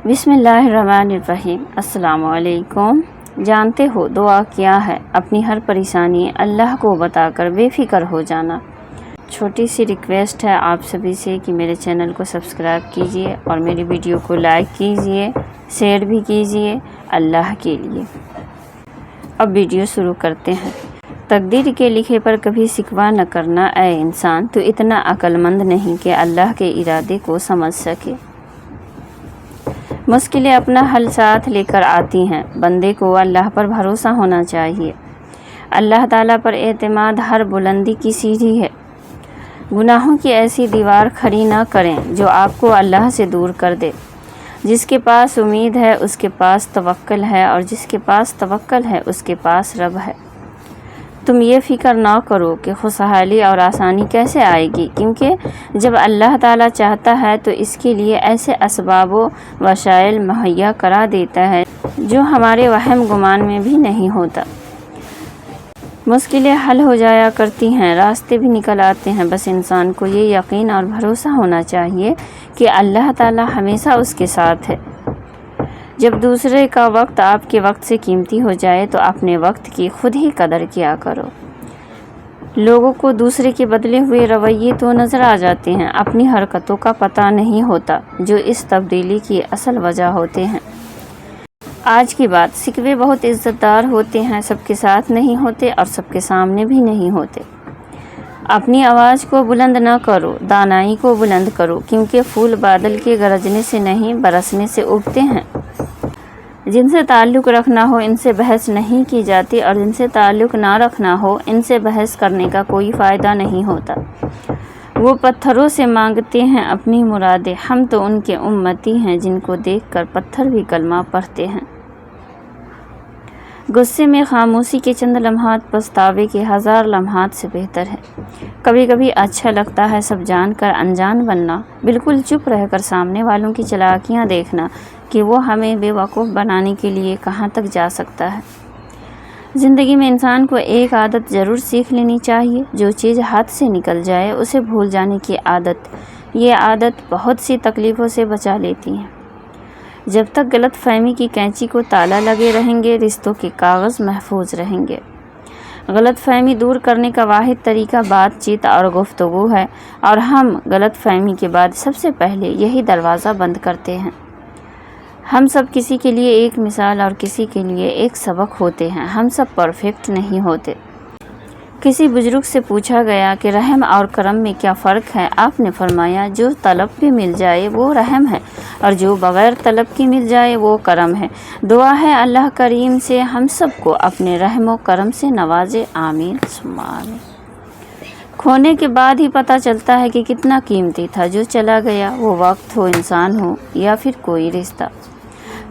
بسم اللہ الرحمن الرحیم۔ السلام علیکم۔ جانتے ہو دعا کیا ہے؟ اپنی ہر پریشانی اللہ کو بتا کر بے فکر ہو جانا۔ چھوٹی سی ریکویسٹ ہے آپ سبھی سے کہ میرے چینل کو سبسکرائب کیجئے اور میری ویڈیو کو لائک کیجئے، شیئر بھی کیجئے اللہ کے لیے۔ اب ویڈیو شروع کرتے ہیں۔ تقدیر کے لکھے پر کبھی شکوہ نہ کرنا اے انسان، تو اتنا عقل مند نہیں کہ اللہ کے ارادے کو سمجھ سکے۔ مشکلیں اپنا حل ساتھ لے کر آتی ہیں، بندے کو اللہ پر بھروسہ ہونا چاہیے۔ اللہ تعالیٰ پر اعتماد ہر بلندی کی سیڑھی ہے۔ گناہوں کی ایسی دیوار کھڑی نہ کریں جو آپ کو اللہ سے دور کر دے۔ جس کے پاس امید ہے اس کے پاس توکل ہے، اور جس کے پاس توکل ہے اس کے پاس رب ہے۔ تم یہ فکر نہ کرو کہ خوشحالی اور آسانی کیسے آئے گی، کیونکہ جب اللہ تعالیٰ چاہتا ہے تو اس کے لیے ایسے اسباب و وسائل مہیا کرا دیتا ہے جو ہمارے وہم گمان میں بھی نہیں ہوتا۔ مشکلیں حل ہو جایا کرتی ہیں، راستے بھی نکل آتے ہیں، بس انسان کو یہ یقین اور بھروسہ ہونا چاہیے کہ اللہ تعالیٰ ہمیشہ اس کے ساتھ ہے۔ جب دوسرے کا وقت آپ کے وقت سے قیمتی ہو جائے تو اپنے وقت کی خود ہی قدر کیا کرو۔ لوگوں کو دوسرے کے بدلے ہوئے رویے تو نظر آ جاتے ہیں، اپنی حرکتوں کا پتہ نہیں ہوتا جو اس تبدیلی کی اصل وجہ ہوتے ہیں۔ آج کی بات، شکوے بہت عزت دار ہوتے ہیں، سب کے ساتھ نہیں ہوتے اور سب کے سامنے بھی نہیں ہوتے۔ اپنی آواز کو بلند نہ کرو، دانائی کو بلند کرو، کیونکہ پھول بادل کے گرجنے سے نہیں برسنے سے اگتے ہیں۔ جن سے تعلق رکھنا ہو ان سے بحث نہیں کی جاتی، اور جن سے تعلق نہ رکھنا ہو ان سے بحث کرنے کا کوئی فائدہ نہیں ہوتا۔ وہ پتھروں سے مانگتے ہیں اپنی مرادیں، ہم تو ان کے امتی ہیں جن کو دیکھ کر پتھر بھی کلمہ پڑھتے ہیں۔ غصے میں خاموشی کے چند لمحات پچھتاوے کے 1000 لمحات سے بہتر ہے۔ کبھی کبھی اچھا لگتا ہے سب جان کر انجان بننا، بالکل چپ رہ کر سامنے والوں کی چالاکیاں دیکھنا کہ وہ ہمیں بے وقوف بنانے کے لیے کہاں تک جا سکتا ہے۔ زندگی میں انسان کو ایک عادت ضرور سیکھ لینی چاہیے، جو چیز ہاتھ سے نکل جائے اسے بھول جانے کی عادت۔ یہ عادت بہت سی تکلیفوں سے بچا لیتی ہے۔ جب تک غلط فہمی کی کینچی کو تالا لگے رہیں گے، رشتوں کے کاغذ محفوظ رہیں گے۔ غلط فہمی دور کرنے کا واحد طریقہ بات چیت اور گفتگو ہے، اور ہم غلط فہمی کے بعد سب سے پہلے یہی دروازہ بند کرتے ہیں۔ ہم سب کسی کے لیے ایک مثال اور کسی کے لیے ایک سبق ہوتے ہیں، ہم سب پرفیکٹ نہیں ہوتے۔ کسی بزرگ سے پوچھا گیا کہ رحم اور کرم میں کیا فرق ہے؟ آپ نے فرمایا، جو طلب پہ مل جائے وہ رحم ہے، اور جو بغیر طلب کی مل جائے وہ کرم ہے۔ دعا ہے اللہ کریم سے ہم سب کو اپنے رحم و کرم سے نوازے، آمین ثم آمین۔ کھونے کے بعد ہی پتہ چلتا ہے کہ کتنا قیمتی تھا جو چلا گیا، وہ وقت ہو، انسان ہو، یا پھر کوئی رشتہ۔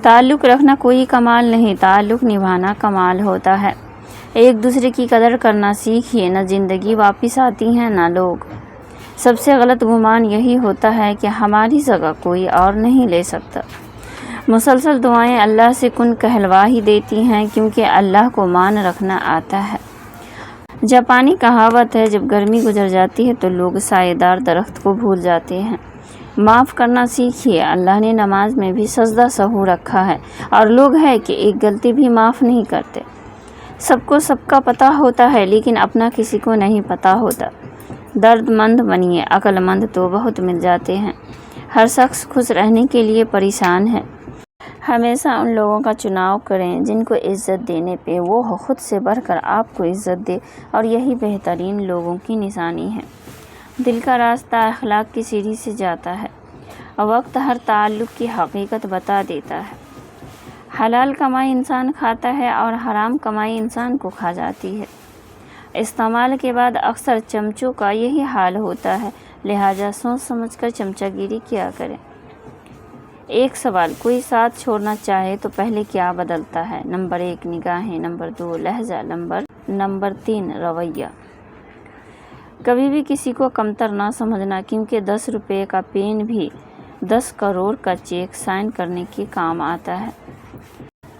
تعلق رکھنا کوئی کمال نہیں، تعلق نبھانا کمال ہوتا ہے۔ ایک دوسرے کی قدر کرنا سیکھیے، نہ زندگی واپس آتی ہے نہ لوگ۔ سب سے غلط گمان یہی ہوتا ہے کہ ہماری جگہ کوئی اور نہیں لے سکتا۔ مسلسل دعائیں اللہ سے کن کہلوا ہی دیتی ہیں، کیونکہ اللہ کو مان رکھنا آتا ہے۔ جاپانی کہاوت ہے، جب گرمی گزر جاتی ہے تو لوگ سایہ دار درخت کو بھول جاتے ہیں۔ معاف کرنا سیکھیے، اللہ نے نماز میں بھی سجدہ سہو رکھا ہے، اور لوگ ہے کہ ایک غلطی بھی معاف نہیں کرتے۔ سب کو سب کا پتہ ہوتا ہے، لیکن اپنا کسی کو نہیں پتہ ہوتا۔ درد مند بنیے، عقل مند تو بہت مل جاتے ہیں۔ ہر شخص خوش رہنے کے لیے پریشان ہے۔ ہمیشہ ان لوگوں کا چناؤ کریں جن کو عزت دینے پہ وہ خود سے بڑھ کر آپ کو عزت دے، اور یہی بہترین لوگوں کی نشانی ہے۔ دل کا راستہ اخلاق کی سیڑھی سے جاتا ہے۔ وقت ہر تعلق کی حقیقت بتا دیتا ہے۔ حلال کمائی انسان کھاتا ہے اور حرام کمائی انسان کو کھا جاتی ہے۔ استعمال کے بعد اکثر چمچوں کا یہی حال ہوتا ہے، لہٰذا سوچ سمجھ کر چمچہ گیری کیا کریں۔ ایک سوال، کوئی ساتھ چھوڑنا چاہے تو پہلے کیا بدلتا ہے؟ نمبر 1 نگاہیں، نمبر 2 لہجہ، نمبر 3 رویہ۔ کبھی بھی کسی کو کمتر نہ سمجھنا، کیونکہ 10 روپے کا پین بھی 10 کروڑ کا چیک سائن کرنے کے کام آتا ہے۔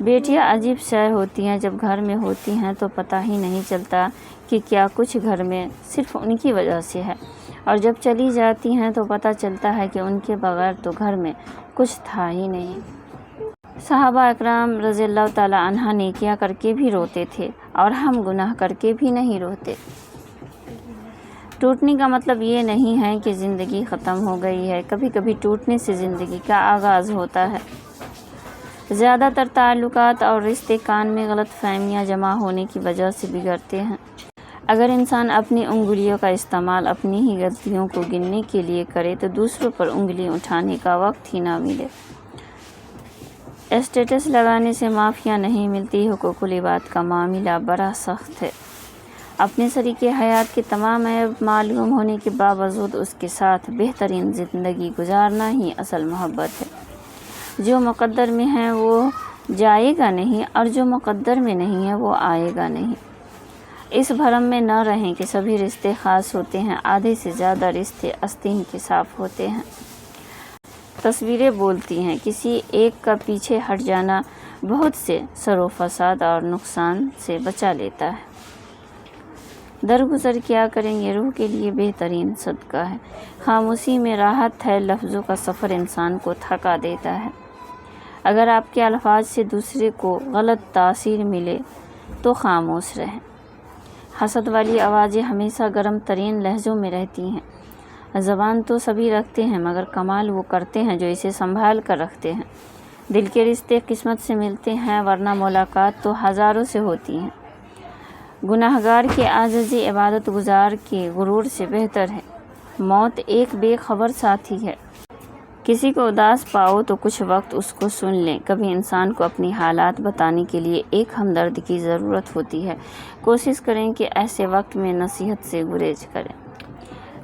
بیٹیاں عجیب شے ہوتی ہیں، جب گھر میں ہوتی ہیں تو پتہ ہی نہیں چلتا کہ کیا کچھ گھر میں صرف ان کی وجہ سے ہے، اور جب چلی جاتی ہیں تو پتہ چلتا ہے کہ ان کے بغیر تو گھر میں کچھ تھا ہی نہیں۔ صحابہ اکرام رضی اللہ تعالی عنہ نیکیاں کر کے بھی روتے تھے اور ہم گناہ کر کے بھی نہیں روتے۔ ٹوٹنے کا مطلب یہ نہیں ہے کہ زندگی ختم ہو گئی ہے، کبھی کبھی ٹوٹنے سے زندگی کا آغاز ہوتا ہے۔ زیادہ تر تعلقات اور رشتے کان میں غلط فہمیاں جمع ہونے کی وجہ سے بگڑتے ہیں۔ اگر انسان اپنی انگلیوں کا استعمال اپنی ہی غلطیوں کو گننے کے لیے کرے تو دوسروں پر انگلی اٹھانے کا وقت ہی نہ ملے۔ اسٹیٹس لگانے سے معافیاں نہیں ملتی، حقوق العباد کا معاملہ بڑا سخت ہے۔ اپنے شریک حیات کے تمام عیب معلوم ہونے کے باوجود اس کے ساتھ بہترین زندگی گزارنا ہی اصل محبت ہے۔ جو مقدر میں ہے وہ جائے گا نہیں، اور جو مقدر میں نہیں ہے وہ آئے گا نہیں۔ اس بھرم میں نہ رہیں کہ سبھی رشتے خاص ہوتے ہیں، آدھے سے زیادہ رشتے آستین کے صاف ہوتے ہیں۔ تصویریں بولتی ہیں، کسی ایک کا پیچھے ہٹ جانا بہت سے شر و فساد اور نقصان سے بچا لیتا ہے۔ درگزر کیا کریں یہ روح کے لیے بہترین صدقہ ہے۔ خاموشی میں راحت ہے، لفظوں کا سفر انسان کو تھکا دیتا ہے۔ اگر آپ کے الفاظ سے دوسرے کو غلط تاثیر ملے تو خاموش رہیں۔ حسد والی آوازیں ہمیشہ گرم ترین لہجوں میں رہتی ہیں۔ زبان تو سبھی رکھتے ہیں مگر کمال وہ کرتے ہیں جو اسے سنبھال کر رکھتے ہیں۔ دل کے رشتے قسمت سے ملتے ہیں ورنہ ملاقات تو ہزاروں سے ہوتی ہیں۔ گناہگار کے عاجزی عبادت گزار کے غرور سے بہتر ہے۔ موت ایک بے خبر ساتھی ہے۔ کسی کو اداس پاؤ تو کچھ وقت اس کو سن لیں۔ کبھی انسان کو اپنی حالات بتانے کے لیے ایک ہمدرد کی ضرورت ہوتی ہے۔ کوشش کریں کہ ایسے وقت میں نصیحت سے گریز کریں۔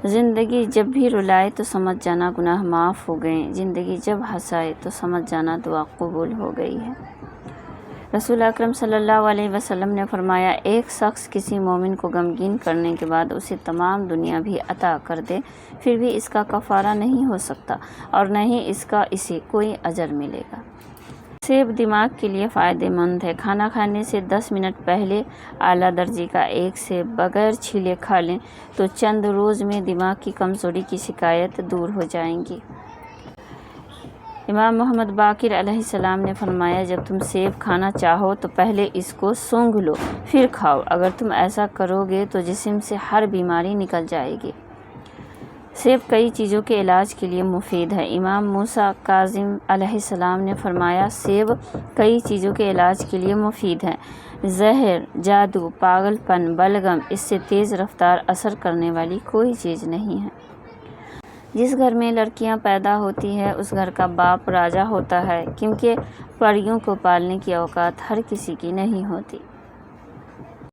زندگی جب بھی رلائے تو سمجھ جانا گناہ معاف ہو گئے، زندگی جب ہنسائے تو سمجھ جانا دعا قبول ہو گئی ہے۔ رسول اکرم صلی اللہ علیہ وسلم نے فرمایا، ایک شخص کسی مومن کو غمگین کرنے کے بعد اسے تمام دنیا بھی عطا کر دے، پھر بھی اس کا کفارہ نہیں ہو سکتا اور نہ ہی اس کا اسے کوئی اجر ملے گا۔ سیب دماغ کے لیے فائدہ مند ہے۔ کھانا کھانے سے 10 منٹ پہلے اعلیٰ درجے کا ایک سیب بغیر چھیلے کھا لیں تو چند روز میں دماغ کی کمزوری کی شکایت دور ہو جائے گی۔ امام محمد باقر علیہ السلام نے فرمایا، جب تم سیب کھانا چاہو تو پہلے اس کو سونگھ لو پھر کھاؤ، اگر تم ایسا کرو گے تو جسم سے ہر بیماری نکل جائے گی۔ سیب کئی چیزوں کے علاج کے لیے مفید ہے۔ امام موسیٰ کاظم علیہ السلام نے فرمایا، سیب کئی چیزوں کے علاج کے لیے مفید ہے۔ زہر، جادو، پاگل پن، بلغم، اس سے تیز رفتار اثر کرنے والی کوئی چیز نہیں ہے۔ جس گھر میں لڑکیاں پیدا ہوتی ہیں اس گھر کا باپ راجا ہوتا ہے، کیونکہ پریوں کو پالنے کی اوقات ہر کسی کی نہیں ہوتی۔